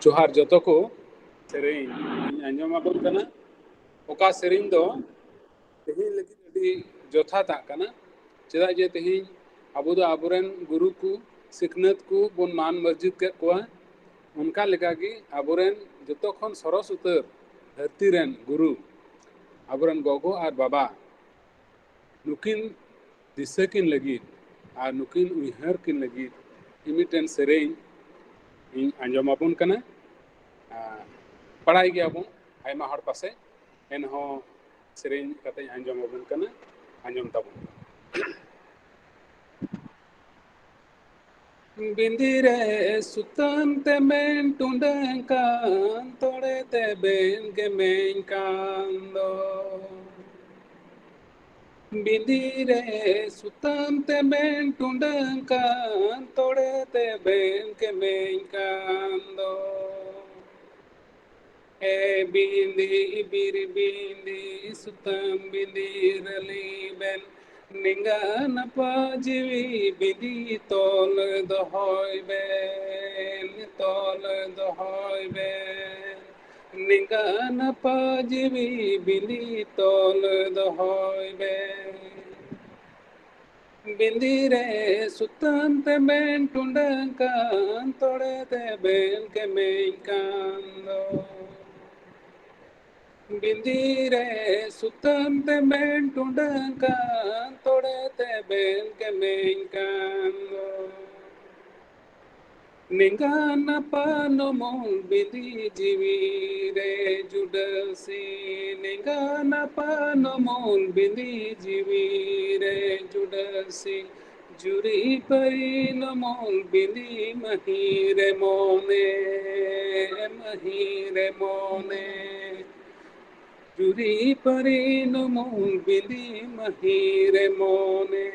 जोहार जतो को सेरें आंजम आबोन कना ओका सेरें दो तेहिं लगी अडी जोथाता कना चेदा जे तेहिं अबो दो आबोरेन गुरु को सिखनत को बोन मान मस्जिद के कोआ उनका लेकागी आबोरेन जतो खन सरस उतर धरती रेन गुरु आबोरेन गोगो आर बाबा नुकिन दिशा किन लगी आर नुकिन उयहर किन लगी इमिटेन सेरें इन आंजम आबोन कना पढ़ाई गया बन आयमा हर पासे एनहो सेरें कते आंजम आबोन कना आंजम ताबोन बिंदिरे सुतन ते मेन टुंडन कान तोड़े ते बेन के मेन कान दो बिंदिरे सुतन ते मेन टुंडन कान तोड़े ते बेन के मेन कान दो ए बिंदी बिर बिंदी सुतम बिंदिरली बेन निंगान पाजीवी बिंदी तोल दोहय बेन निंगान पाजीवी बिंदी तोल दोहय बेन बिंदिरे सुतन ते बेन टुंडन कान तोड़े ते बेन के मेन कान दो बिंदिरे सुतन ते बेन टुंडन कान तोड़े ते बेन के मेन कान दो निंगान पानो मोल बिंदी जीवी रे जुडसी निंगान पानो मोल बिंदी जीवी रे जुडसी जुरी परी न मोल बिंदी महीरे मोने जुरी परी न मोल बिंदी महीरे मोने